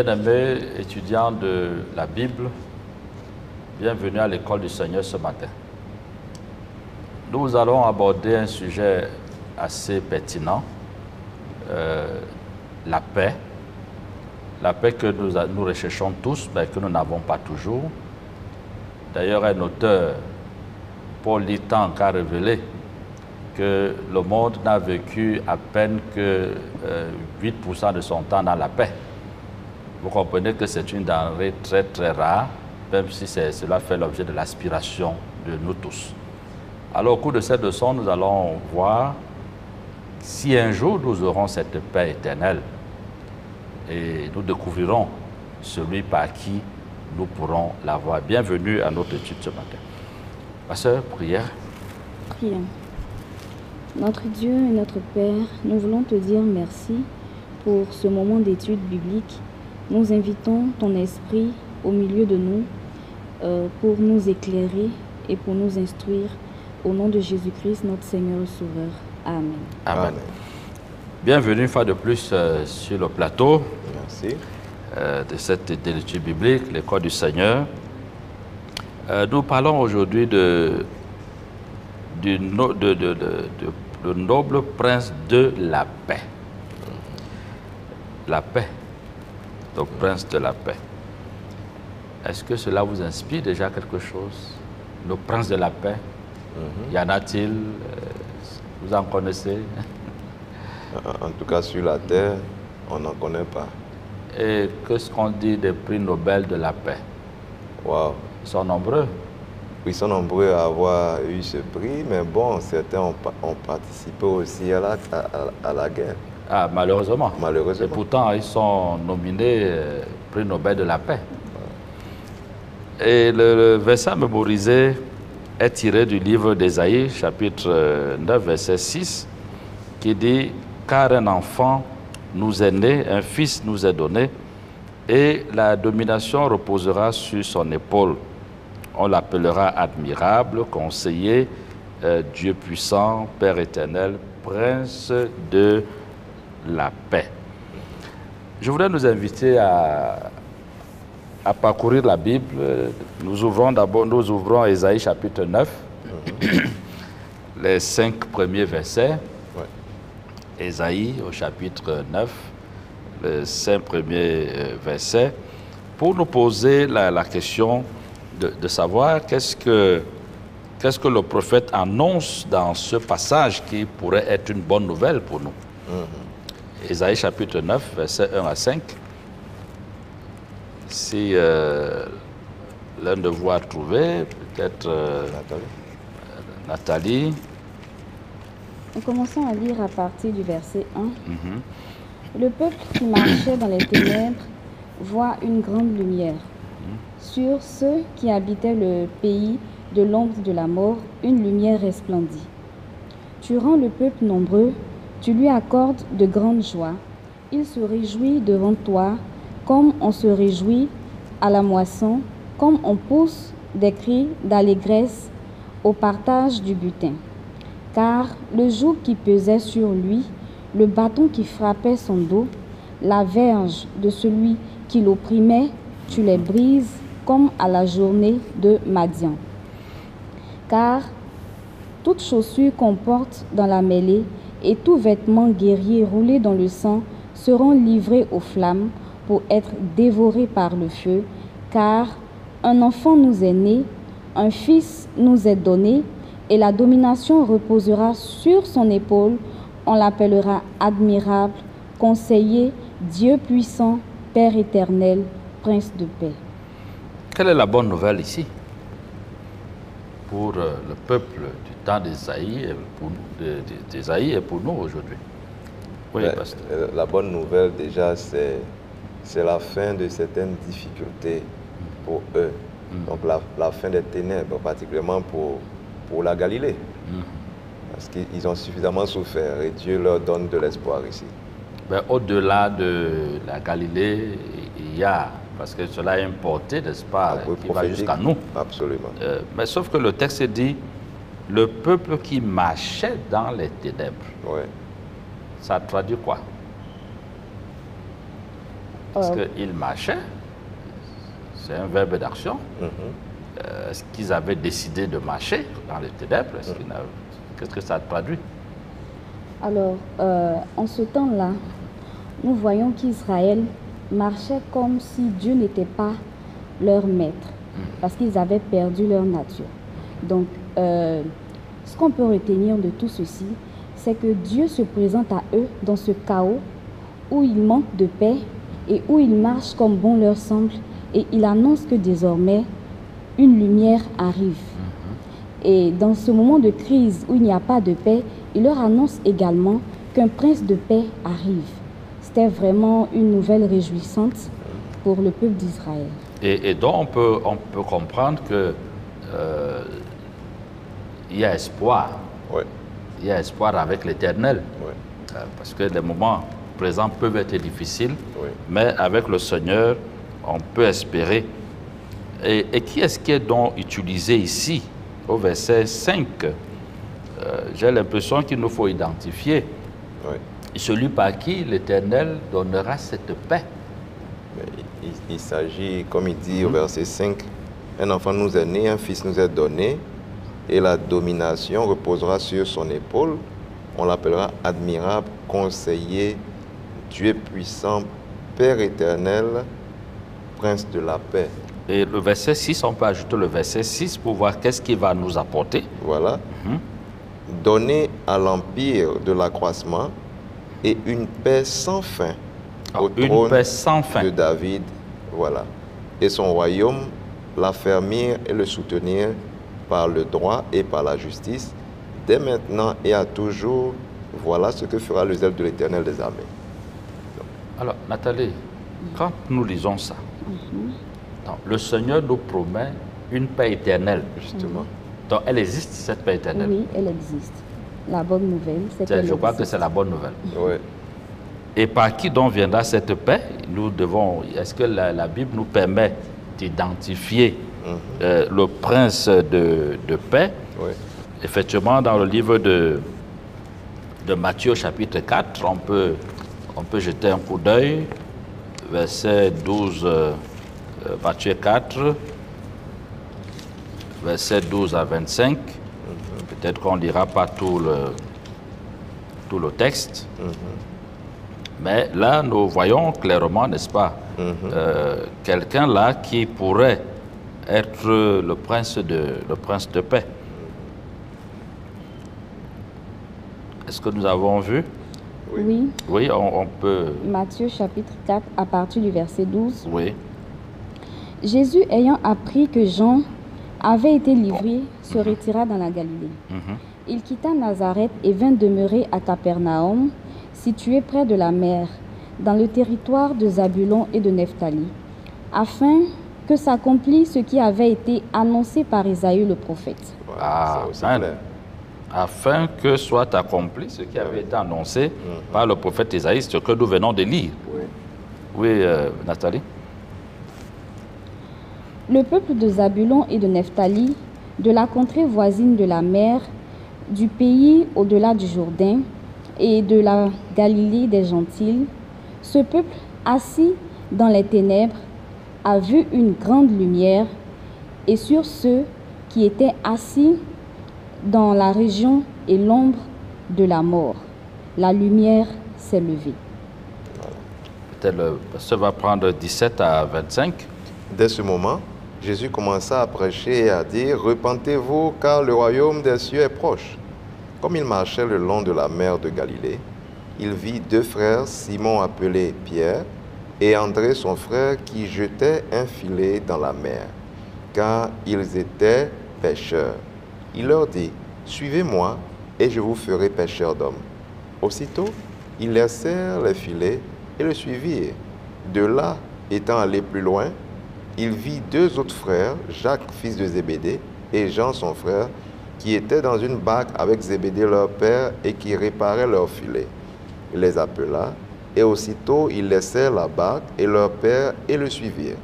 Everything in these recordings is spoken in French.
Bien-aimés étudiants de la Bible, bienvenue à l'école du Seigneur ce matin. Nous allons aborder un sujet assez pertinent, la paix. La paix que nous recherchons tous, mais que nous n'avons pas toujours. D'ailleurs, un auteur, Paul Litang, a révélé que le monde n'a vécu à peine que 8% de son temps dans la paix. Vous comprenez que c'est une denrée très très rare, même si cela fait l'objet de l'aspiration de nous tous. Alors au cours de cette leçon, nous allons voir si un jour nous aurons cette paix éternelle et nous découvrirons celui par qui nous pourrons l'avoir. Bienvenue à notre étude ce matin. Ma sœur, prière. Prions. Notre Dieu et notre Père, nous voulons te dire merci pour ce moment d'étude biblique. Nous invitons ton esprit au milieu de nous pour nous éclairer et pour nous instruire. Au nom de Jésus-Christ, notre Seigneur et Sauveur. Amen. Amen. Bienvenue une fois de plus sur le plateau. Merci. De cette étude biblique, l'école du Seigneur. Nous parlons aujourd'hui du noble prince de la paix. La paix. Le prince de la paix. Est-ce que cela vous inspire déjà quelque chose? Le prince de la paix. Y en a-t-il? Vous en connaissez? En tout cas, sur la terre, on n'en connaît pas. Et qu'est-ce qu'on dit des prix Nobel de la paix? Wow. Ils sont nombreux. Ils sont nombreux à avoir eu ce prix, mais bon, certains ont participé aussi à la guerre. Ah, malheureusement. Malheureusement. Et pourtant, ils sont nominés prix Nobel de la paix. Et le verset mémorisé est tiré du livre d'Ésaïe, chapitre 9, verset 6, qui dit « Car un enfant nous est né, un fils nous est donné, et la domination reposera sur son épaule. On l'appellera admirable, conseiller, Dieu puissant, Père éternel, prince de la paix. » Je voudrais nous inviter à parcourir la Bible. Nous ouvrons Ésaïe chapitre 9, les 5 premiers versets. Ouais. Ésaïe au chapitre 9, les 5 premiers versets, pour nous poser la question de savoir qu'est-ce que le prophète annonce dans ce passage qui pourrait être une bonne nouvelle pour nous. Ésaïe chapitre 9, versets 1 à 5. Si l'un de vous a trouvé, peut-être Nathalie. Nous commençons à lire à partir du verset 1. Le peuple qui marchait dans les ténèbres voit une grande lumière. Sur ceux qui habitaient le pays de l'ombre de la mort, une lumière resplendit. Tu rends le peuple nombreux, tu lui accordes de grandes joies. Il se réjouit devant toi, comme on se réjouit à la moisson, comme on pousse des cris d'allégresse au partage du butin. Car le joug qui pesait sur lui, le bâton qui frappait son dos, la verge de celui qui l'opprimait, tu les brises comme à la journée de Madian. Car toute chaussure qu'on porte dans la mêlée et tout vêtement guerrier roulé dans le sang seront livrés aux flammes pour être dévorés par le feu, car un enfant nous est né, un fils nous est donné, et la domination reposera sur son épaule. On l'appellera admirable, conseiller, Dieu puissant, Père éternel, Prince de paix. Quelle est la bonne nouvelle ici pour le peuple du temps d'Ésaïe et pour nous aujourd'hui? Oui, pasteur. La bonne nouvelle déjà, c'est la fin de certaines difficultés pour eux. Donc la fin des ténèbres, particulièrement pour la Galilée. Parce qu'ils ont suffisamment souffert et Dieu leur donne de l'espoir ici. Au-delà de la Galilée, il y a, parce que cela est importé, n'est-ce pas, qui va jusqu'à nous. Absolument. Mais sauf que le texte dit, le peuple qui marchait dans les ténèbres. Ouais. Ça traduit quoi? Parce qu'ils marchaient, c'est un verbe d'action. Est-ce qu'ils avaient décidé de marcher dans les ténèbres? Qu'est-ce que ça traduit? Alors, en ce temps-là, nous voyons qu'Israël marchait comme si Dieu n'était pas leur maître, parce qu'ils avaient perdu leur nature. Donc, ce qu'on peut retenir de tout ceci, c'est que Dieu se présente à eux dans ce chaos où il manque de paix et où ils marchent comme bon leur semble, et il annonce que désormais, une lumière arrive. Et dans ce moment de crise où il n'y a pas de paix, il leur annonce également qu'un prince de paix arrive. C'était vraiment une nouvelle réjouissante pour le peuple d'Israël. Et donc on peut comprendre que il y a espoir. Oui. Il y a espoir avec l'Éternel. Oui. Parce que les moments présents peuvent être difficiles, Oui. mais avec le Seigneur, on peut espérer. Et qui est-ce qui est donc utilisé ici, au verset 5? J'ai l'impression qu'il nous faut identifier celui par qui l'Éternel donnera cette paix. Mais il s'agit, comme il dit au verset 5, un enfant nous est né, un fils nous est donné, et la domination reposera sur son épaule. On l'appellera admirable, conseiller, Dieu puissant, Père éternel, prince de la paix. Et le verset 6, on peut ajouter le verset 6 pour voir qu'est-ce qu'il va nous apporter. Voilà. Donner à l'empire de l'accroissement et une paix sans fin au trône paix sans fin de David. Voilà. Et son royaume, l'affermir et le soutenir par le droit et par la justice, dès maintenant et à toujours. Voilà ce que fera le zèle de l'Éternel des armées. Alors, Nathalie, quand nous lisons ça, donc, le Seigneur nous promet une paix éternelle. Justement. Donc, elle existe, cette paix éternelle. Oui, elle existe. La bonne nouvelle, c'est qu'elle existe. Je crois que c'est la bonne nouvelle. Oui. Et par qui donc viendra cette paix? Nous devons. Est-ce que la Bible nous permet d'identifier le prince de paix? Oui. Effectivement, dans le livre de Matthieu, chapitre 4, on peut jeter un coup d'œil, verset 12, Matthieu 4, verset 12 à 25. Peut-être qu'on ne lira pas tout le texte. Mais là, nous voyons clairement, n'est-ce pas, quelqu'un là qui pourrait être le prince de paix. Est-ce que nous avons vu? Oui. Oui, on peut... Matthieu chapitre 4, à partir du verset 12. Oui. Jésus, ayant appris que Jean avait été livré, se retira dans la Galilée. Il quitta Nazareth et vint demeurer à Capernaum, situé près de la mer, dans le territoire de Zabulon et de Nephtali, afin que s'accomplisse ce qui avait été annoncé par Isaïe le prophète. Voilà, c'est aussi clair. Afin que soit accompli ce qui avait été annoncé par le prophète Isaïe, ce que nous venons de lire. Oui, Nathalie. Le peuple de Zabulon et de Nephtali, de la contrée voisine de la mer, du pays au-delà du Jourdain et de la Galilée des Gentiles, ce peuple assis dans les ténèbres a vu une grande lumière, et sur ceux qui étaient assis dans la région et l'ombre de la mort, la lumière s'est levée. Peut-être ça va prendre 17 à 25. Dès ce moment, Jésus commença à prêcher et à dire « Repentez-vous, car le royaume des cieux est proche. » Comme il marchait le long de la mer de Galilée, il vit deux frères, Simon appelé Pierre, et André son frère, qui jetaient un filet dans la mer, car ils étaient pêcheurs. Il leur dit, « Suivez-moi, et je vous ferai pêcheurs d'hommes. » Aussitôt, ils laissèrent les filets et le suivirent. De là, étant allés plus loin, il vit deux autres frères, Jacques, fils de Zébédée, et Jean, son frère, qui étaient dans une barque avec Zébédée, leur père, et qui réparaient leurs filets. Il les appela, et aussitôt ils laissèrent la barque et leur père et le suivirent.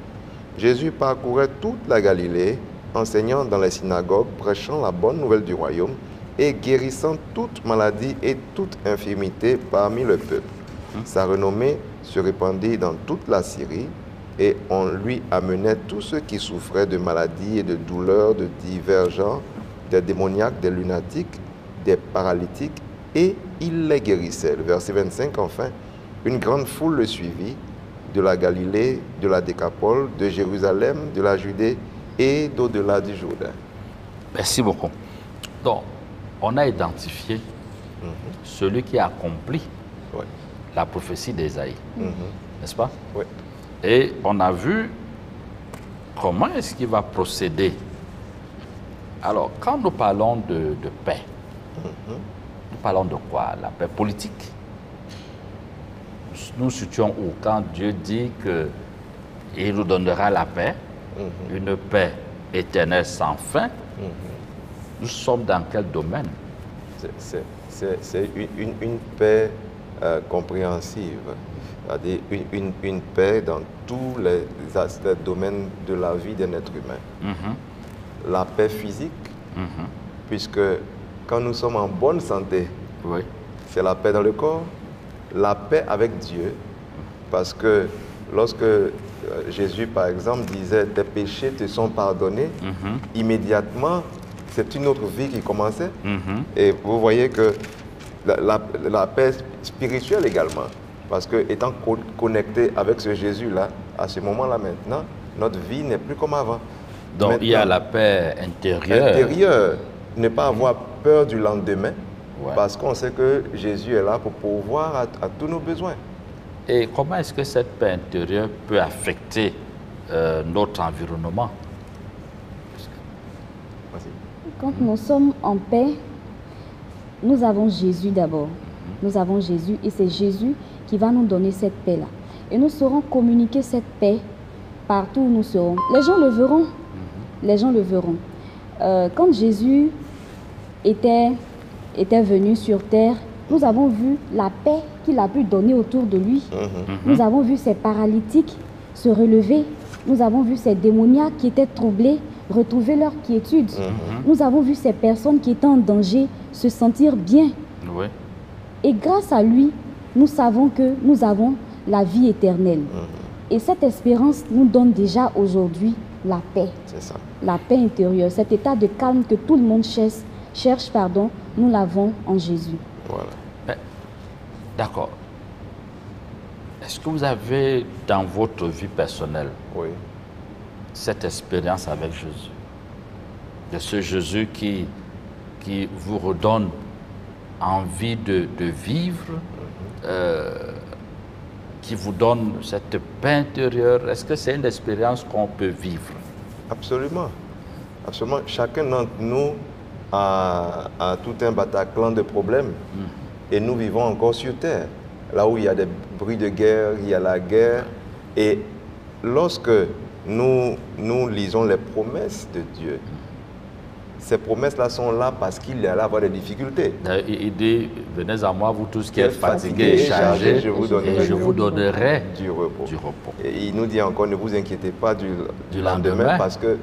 Jésus parcourait toute la Galilée, enseignant dans les synagogues, prêchant la bonne nouvelle du royaume et guérissant toute maladie et toute infirmité parmi le peuple. Sa renommée se répandit dans toute la Syrie, et on lui amenait tous ceux qui souffraient de maladies et de douleurs de divers genres, des démoniaques, des lunatiques, des paralytiques, et il les guérissait. Le verset 25, enfin, une grande foule le suivit, de la Galilée, de la Décapole, de Jérusalem, de la Judée et d'au-delà du Jourdain. Merci beaucoup. Donc, on a identifié celui qui a accompli la prophétie d'Ésaïe, n'est-ce pas? Oui. Et on a vu comment est-ce qu'il va procéder. Alors, quand nous parlons de paix, nous parlons de quoi? La paix politique. Nous situons où? Quand Dieu dit qu'il nous donnera la paix, une paix éternelle sans fin, nous sommes dans quel domaine? C'est une paix compréhensive, c'est-à-dire une paix dans tous les domaines de la vie d'un être humain. La paix physique, puisque quand nous sommes en bonne santé, c'est la paix dans le corps, la paix avec Dieu, parce que lorsque Jésus, par exemple, disait « tes péchés te sont pardonnés », immédiatement, c'est une autre vie qui commençait. Et vous voyez que la paix spirituelle également, parce que étant connecté avec ce Jésus-là, à ce moment-là maintenant, notre vie n'est plus comme avant. Donc maintenant, il y a la paix intérieure. Ne pas avoir peur du lendemain, parce qu'on sait que Jésus est là pour pourvoir à tous nos besoins. Et comment est-ce que cette paix intérieure peut affecter notre environnement? Quand nous sommes en paix, nous avons Jésus d'abord. Nous avons Jésus et c'est Jésus qui va nous donner cette paix-là. Et nous saurons communiquer cette paix partout où nous serons. Les gens le verront. Les gens le verront. Quand Jésus était venu sur terre, nous avons vu la paix qu'il a pu donner autour de lui. Nous avons vu ces paralytiques se relever. Nous avons vu ces démoniaques qui étaient troublés retrouver leur quiétude. Nous avons vu ces personnes qui étaient en danger se sentir bien. Et grâce à lui, nous savons que nous avons la vie éternelle. Et cette espérance nous donne déjà aujourd'hui la paix. C'est ça. La paix intérieure, cet état de calme que tout le monde cherche, nous l'avons en Jésus. Voilà. D'accord. Est-ce que vous avez dans votre vie personnelle cette expérience avec Jésus? De ce Jésus qui vous redonne envie de vivre, qui vous donne cette paix intérieure. Est-ce que c'est une expérience qu'on peut vivre? Absolument. Absolument. Chacun d'entre nous a tout un Bataclan de problèmes. Et nous vivons encore sur terre. Là où il y a des bruits de guerre, il y a la guerre. Et lorsque nous lisons les promesses de Dieu, ces promesses-là sont là parce qu'il est là avoir des difficultés. Il dit, venez à moi, vous tous qui êtes fatigués et chargés, je vous donnerai du repos. Et il nous dit encore, ne vous inquiétez pas du lendemain, parce que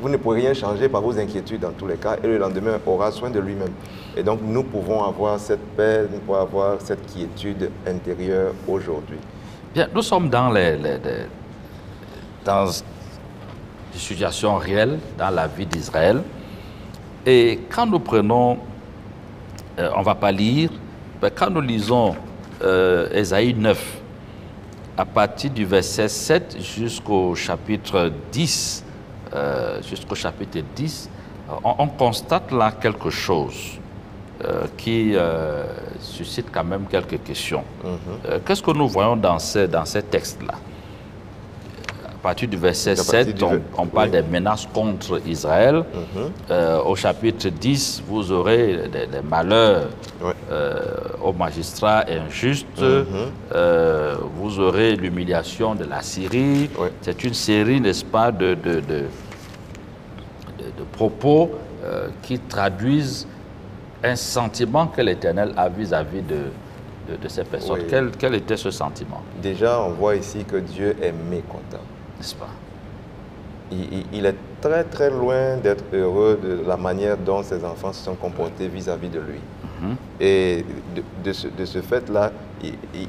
vous ne pourrez rien changer par vos inquiétudes dans tous les cas, et le lendemain aura soin de lui-même. Et donc nous pouvons avoir cette paix, nous pouvons avoir cette quiétude intérieure aujourd'hui. Bien, nous sommes dans dans des situations réelles dans la vie d'Israël. Et quand nous prenons, on ne va pas lire, mais quand nous lisons Ésaïe 9, à partir du verset 7 jusqu'au chapitre 10, on constate là quelque chose qui suscite quand même quelques questions. Qu'est-ce que nous voyons dans ces textes-là? À partir du verset 7, on parle des menaces contre Israël. Au chapitre 10, vous aurez des malheurs aux magistrats injustes. Vous aurez l'humiliation de la Syrie. C'est une série, n'est-ce pas, de propos qui traduisent un sentiment que l'Éternel a vis-à-vis de ces personnes. Quel était ce sentiment? Déjà, on voit ici que Dieu est mécontent. N'est-ce pas? Il est très très loin d'être heureux de la manière dont ses enfants se sont comportés vis-à-vis de lui. Et de ce fait-là,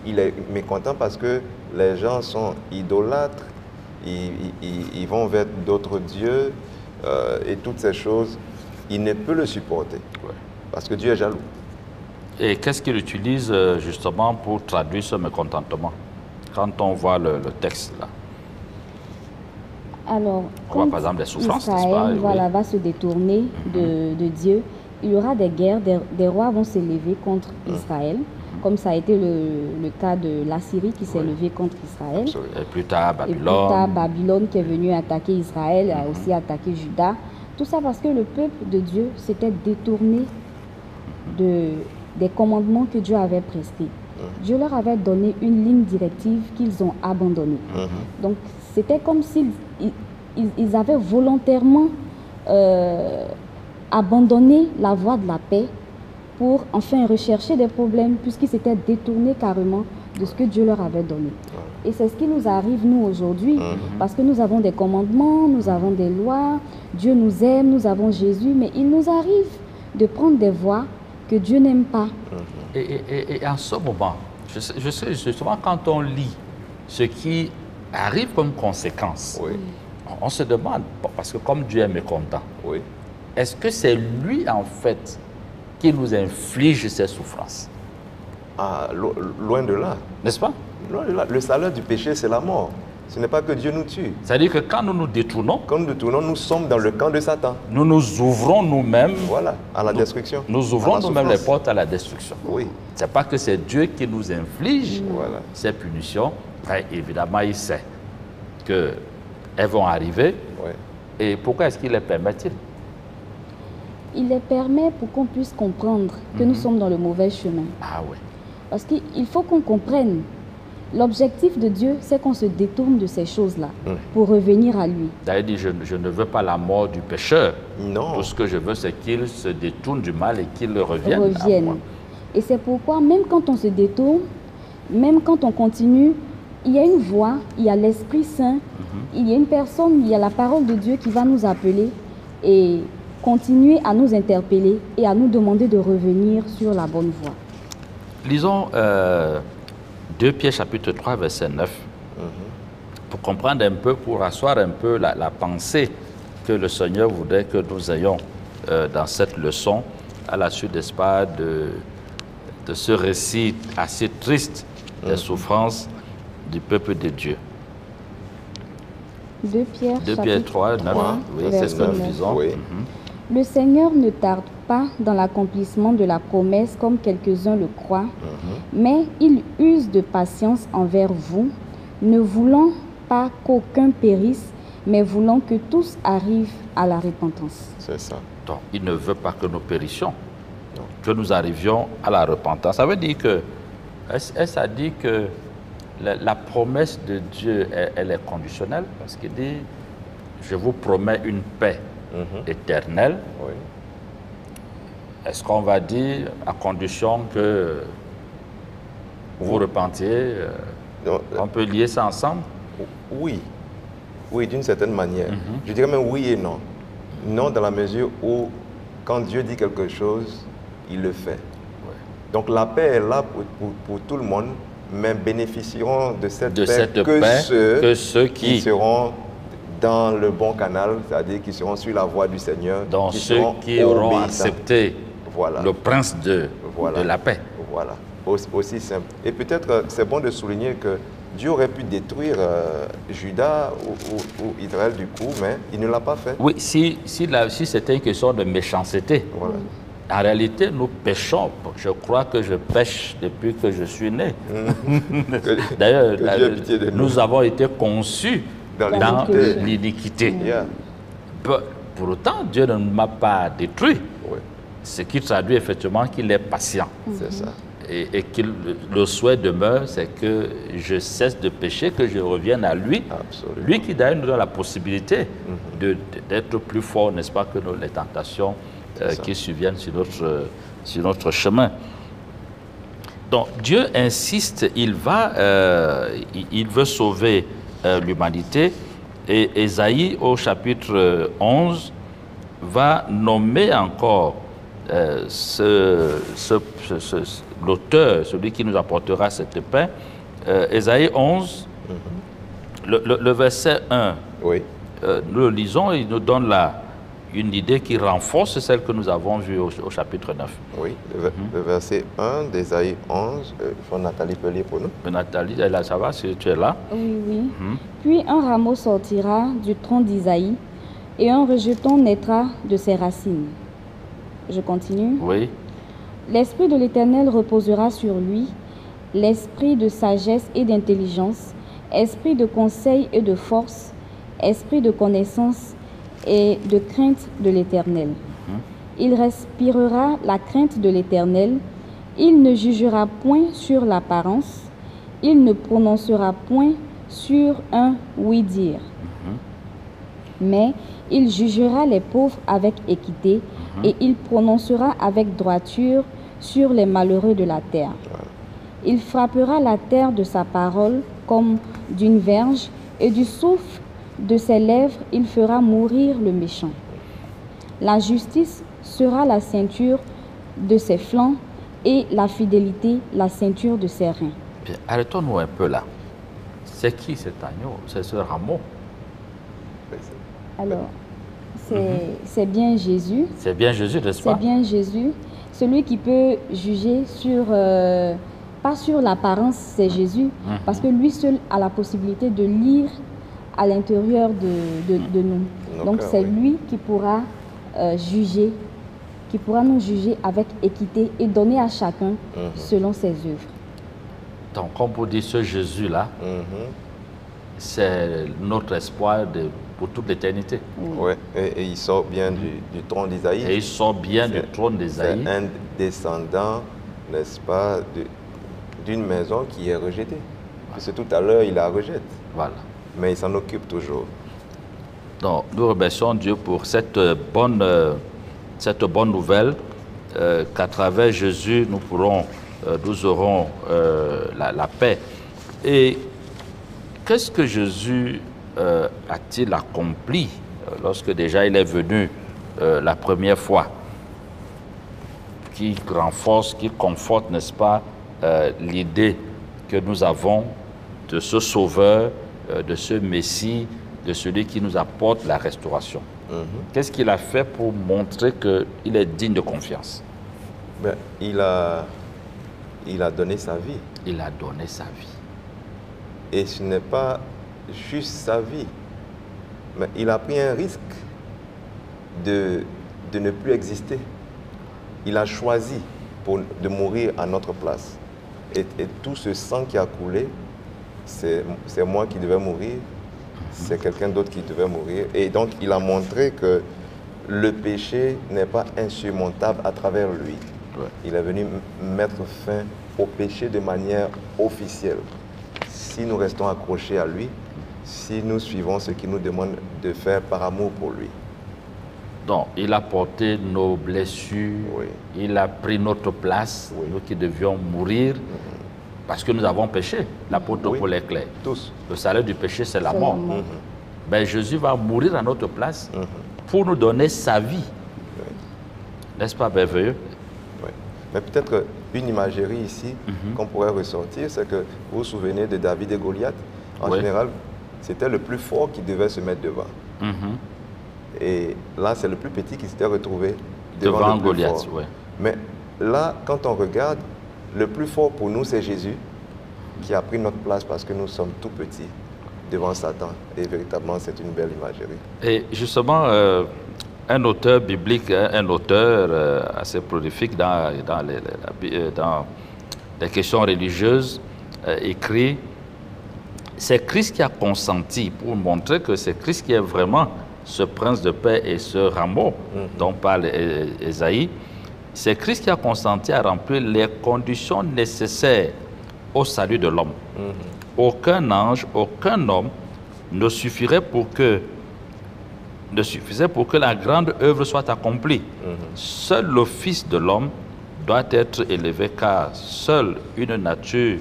il est mécontent parce que les gens sont idolâtres, ils vont vers d'autres dieux et toutes ces choses. Il ne peut le supporter parce que Dieu est jaloux. Et qu'est-ce qu'il utilise justement pour traduire ce mécontentement quand on voit le texte là? Alors, on voit par exemple des souffrances, Israël va se détourner de Dieu, il y aura des guerres, des rois vont s'élever contre Israël, comme ça a été le cas de l'Assyrie qui s'est levée contre Israël. Et plus tard, Babylone. Et plus tard, Babylone qui est venue attaquer Israël, a aussi attaqué Juda. Tout ça parce que le peuple de Dieu s'était détourné des commandements que Dieu avait prestés. Dieu leur avait donné une ligne directive qu'ils ont abandonnée. Donc, c'était comme s'ils avaient volontairement abandonné la voie de la paix pour enfin rechercher des problèmes puisqu'ils s'étaient détournés carrément de ce que Dieu leur avait donné. Et c'est ce qui nous arrive, nous, aujourd'hui, parce que nous avons des commandements, nous avons des lois, Dieu nous aime, nous avons Jésus, mais il nous arrive de prendre des voies que Dieu n'aime pas. Et en ce moment, je sais justement quand on lit ce qui arrive comme conséquence, on se demande, parce que comme Dieu est mécontent, est-ce que c'est lui en fait qui nous inflige ces souffrances? Ah, loin de là. N'est-ce pas? Loin de là. Le salaire du péché, c'est la mort. Ce n'est pas que Dieu nous tue. C'est-à-dire que quand nous nous détournons, nous sommes dans le camp de Satan. Nous nous ouvrons nous-mêmes à la destruction. Nous ouvrons nous-mêmes les portes à la destruction. Oui. Ce n'est pas que c'est Dieu qui nous inflige ces punitions. Mais évidemment, il sait qu'elles vont arriver. Et pourquoi est-ce qu'il les permet-il? Il les permet pour qu'on puisse comprendre que nous sommes dans le mauvais chemin. Ah oui. Parce qu'il faut qu'on comprenne. L'objectif de Dieu, c'est qu'on se détourne de ces choses-là pour revenir à lui. D'ailleurs, dit, je ne veux pas la mort du pécheur. Non. Tout ce que je veux, c'est qu'il se détourne du mal et qu'il revienne à moi. Et c'est pourquoi, même quand on se détourne, même quand on continue, il y a une voix, il y a l'Esprit Saint, il y a une personne, il y a la parole de Dieu qui va nous appeler et continuer à nous interpeller et à nous demander de revenir sur la bonne voie. Lisons 2 Pierre chapitre 3 verset 9 pour comprendre un peu, pour asseoir un peu la pensée que le Seigneur voudrait que nous ayons dans cette leçon à la suite, n'est-ce pas, de ce récit assez triste des souffrances du peuple de Dieu. 2 Pierre 3, 9, oui, c'est ce que nous disons. Le Seigneur ne tarde pas dans l'accomplissement de la promesse comme quelques-uns le croient, mais il use de patience envers vous, ne voulant pas qu'aucun périsse, mais voulant que tous arrivent à la repentance. C'est ça. Donc, il ne veut pas que nous périssions, que nous arrivions à la repentance. Ça veut dire que, ça dit que la promesse de Dieu, elle est conditionnelle, parce qu'il dit, je vous promets une paix éternelle. Est-ce qu'on va dire à condition que vous repentiez, on peut lier ça ensemble? Oui, d'une certaine manière. Je dirais même oui et non. Non dans la mesure où quand Dieu dit quelque chose, il le fait. Donc la paix est là pour tout le monde, mais bénéficieront de cette paix que ceux qui seront dans le bon canal, c'est-à-dire qui seront sur la voie du Seigneur. Donc ceux qui auront accepté le prince de la paix. Voilà, aussi simple. Et peut-être c'est bon de souligner que Dieu aurait pu détruire Juda ou Israël du coup, mais il ne l'a pas fait. Oui, si c'était une question de méchanceté. En réalité, nous péchons. Je crois que je pêche depuis que je suis né. D'ailleurs, nous avons été conçus dans l'iniquité. Pour autant, Dieu ne m'a pas détruit. Ce qui traduit effectivement qu'il est patient. C'est ça. Et que le souhait demeure, c'est que je cesse de pécher, que je revienne à lui. Absolument. Lui qui d'ailleurs nous donne la possibilité d'être plus fort, n'est-ce pas, que les tentations qui surviennent sur notre chemin. Donc Dieu insiste, il veut sauver l'humanité. Et Ésaïe au chapitre 11 va nommer encore l'auteur, celui qui nous apportera cette paix, Ésaïe 11, le verset 1, Oui. nous le lisons, il nous donne là une idée qui renforce celle que nous avons vue au chapitre 9. Oui, le verset 1 d'Ésaïe 11, Nathalie peut lire pour nous. Nathalie, là, ça va, si tu es là? Oui, oui. Puis un rameau sortira du tronc d'Isaïe et un rejeton naîtra de ses racines. Je continue. Oui. L'Esprit de l'Éternel reposera sur lui, l'esprit de sagesse et d'intelligence, esprit de conseil et de force, esprit de connaissance et de crainte de l'Éternel. Il respirera la crainte de l'Éternel, il ne jugera point sur l'apparence, il ne prononcera point sur un oui-dire. Mais il jugera les pauvres avec équité et il prononcera avec droiture sur les malheureux de la terre. Il frappera la terre de sa parole comme d'une verge et du souffle de ses lèvres il fera mourir le méchant. La justice sera la ceinture de ses flancs et la fidélité la ceinture de ses reins. Bien, arrêtons-nous un peu là. C'est qui cet agneau? C'est ce rameau? Alors, c'est bien Jésus. C'est bien Jésus, n'est-ce pas? C'est bien Jésus. Celui qui peut juger sur, pas sur l'apparence, c'est Jésus. Parce que lui seul a la possibilité de lire à l'intérieur de nous. Donc c'est lui qui pourra juger, qui pourra nous juger avec équité et donner à chacun selon ses œuvres. Donc, comme pour dire ce Jésus-là, c'est notre espoir pour toute l'éternité. Oui, et il sort bien du trône d'Isaïe. Et il sort bien du trône d'Isaïe. C'est un descendant, n'est-ce pas, d'une maison qui est rejetée. Parce que tout à l'heure, il la rejette. Voilà. Mais il s'en occupe toujours. Donc, nous remercions Dieu pour cette bonne nouvelle qu'à travers Jésus, nous aurons la paix. Et qu'est-ce que Jésus a-t-il accompli lorsque déjà il est venu la première fois? Qui renforce, qui conforte, n'est-ce pas, l'idée que nous avons de ce Sauveur, de ce Messie, de celui qui nous apporte la restauration. Qu'est-ce qu'il a fait pour montrer qu'il est digne de confiance? Ben, il a donné sa vie. Il a donné sa vie. Et ce n'est pas juste sa vie, mais il a pris un risque de ne plus exister. Il a choisi de mourir à notre place. Et tout ce sang qui a coulé, c'est moi qui devais mourir, c'est quelqu'un d'autre qui devait mourir. Et donc, il a montré que le péché n'est pas insurmontable à travers lui. Ouais. Il est venu mettre fin au péché de manière officielle. Si nous restons accrochés à lui, si nous suivons ce qu'il nous demande de faire par amour pour lui. Donc, il a porté nos blessures, Oui. il a pris notre place, Oui. nous qui devions mourir, parce que nous avons péché. L'apôtre Paul est clair. Tous. Le salaire du péché, c'est la C'est mort. la mort. Ben, Jésus va mourir à notre place pour nous donner sa vie. Oui. N'est-ce pas merveilleux? Oui. Mais peut-être une imagerie ici qu'on pourrait ressortir, c'est que vous vous souvenez de David et Goliath. En Oui. général, c'était le plus fort qui devait se mettre devant. Et là, c'est le plus petit qui s'était retrouvé devant le plus Goliath. fort. Ouais. Mais là, quand on regarde, le plus fort pour nous, c'est Jésus qui a pris notre place parce que nous sommes tout petits devant Satan. Et véritablement, c'est une belle imagerie. Et justement, un auteur biblique, un auteur assez prolifique dans les questions religieuses, écrit « C'est Christ qui a consenti » pour montrer que c'est Christ qui est vraiment ce prince de paix et ce rameau dont parle Ésaïe. C'est Christ qui a consenti à remplir les conditions nécessaires au salut de l'homme. Aucun ange, aucun homme ne suffisait pour que la grande œuvre soit accomplie. Seul le Fils de l'homme doit être élevé, car seule une nature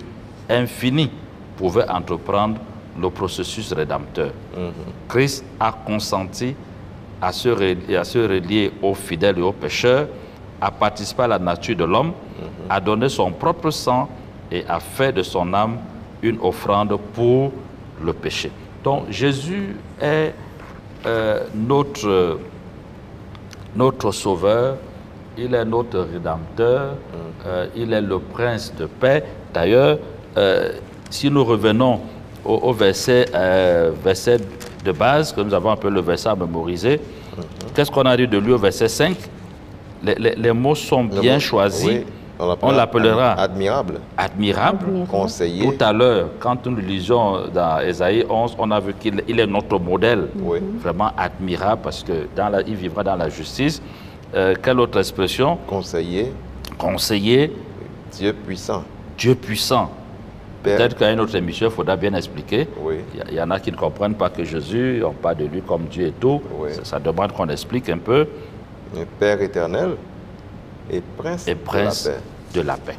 infinie pouvait entreprendre le processus rédempteur. Christ a consenti à se relier aux fidèles et aux pécheurs a participé à la nature de l'homme, a donné son propre sang et a fait de son âme une offrande pour le péché. Donc Jésus est notre sauveur, il est notre rédempteur, il est le prince de paix. D'ailleurs, si nous revenons au verset de base, que nous avons un peu le verset à mémoriser, qu'est-ce qu'on a dit de lui au verset 5? Les mots sont bien choisis. Oui, on l'appellera admirable. Admirable. Conseiller. Tout à l'heure, quand nous lisions dans Ésaïe 11, on a vu qu'il est notre modèle. Oui. Vraiment admirable parce que il vivra dans la justice. Quelle autre expression? Conseiller. Conseiller. Dieu puissant. Dieu puissant. Peut-être qu'à une autre émission, il faudra bien expliquer. Oui. Il y en a qui ne comprennent pas que Jésus, on parle de lui comme Dieu et tout. Oui. Ça demande qu'on explique un peu. Le Père éternel et prince, de la paix.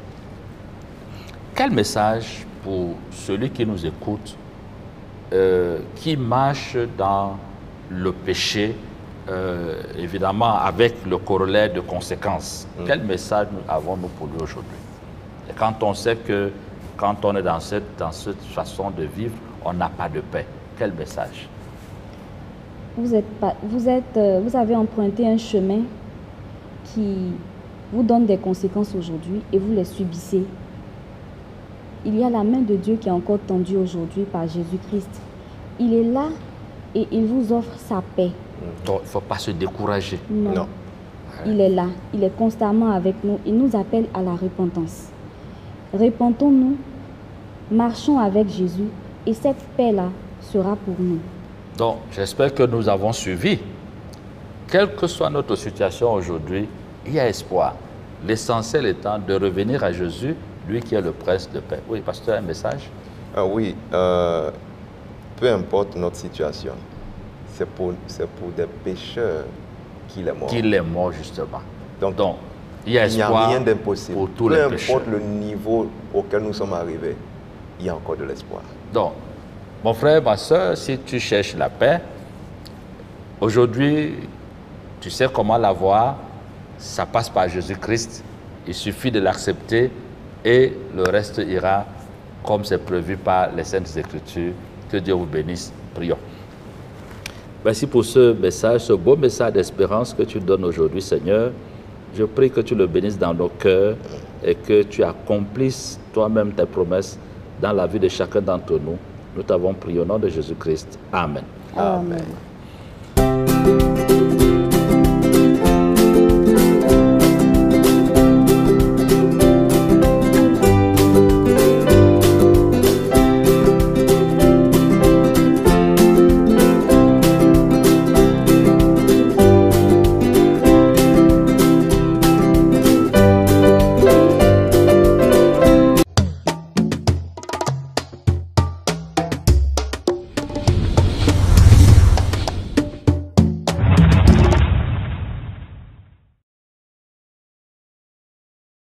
Quel message pour celui qui nous écoute, qui marche dans le péché, évidemment avec le corollaire de conséquences. Quel message avons-nous pour lui aujourd'hui? Et quand on sait que quand on est dans cette façon de vivre, on n'a pas de paix, quel message? Vous avez emprunté un chemin qui vous donne des conséquences aujourd'hui et vous les subissez. Il y a la main de Dieu qui est encore tendue aujourd'hui par Jésus-Christ. Il est là et il vous offre sa paix. Donc, il ne faut pas se décourager. Non. Il est là, il est constamment avec nous. Il nous appelle à la repentance. Repentons-nous, marchons avec Jésus et cette paix-là sera pour nous. Donc, j'espère que nous avons suivi. Quelle que soit notre situation aujourd'hui, il y a espoir. L'essentiel étant de revenir à Jésus, lui qui est le prince de paix. Oui, pasteur, un message? Oui, peu importe notre situation, c'est pour des pécheurs qu'il est mort. Qu'il est mort, justement. Donc il y a espoir rien d'impossible. pour tous les pécheurs. Peu importe le niveau auquel nous sommes arrivés, il y a encore de l'espoir. Donc, mon frère, ma soeur, si tu cherches la paix, aujourd'hui, tu sais comment l'avoir, ça passe par Jésus-Christ. Il suffit de l'accepter et le reste ira comme c'est prévu par les Saintes Écritures. Que Dieu vous bénisse. Prions. Merci pour ce message, ce beau message d'espérance que tu donnes aujourd'hui, Seigneur. Je prie que tu le bénisses dans nos cœurs et que tu accomplisses toi-même tes promesses dans la vie de chacun d'entre nous. Nous t'avons prié au nom de Jésus-Christ. Amen. Amen.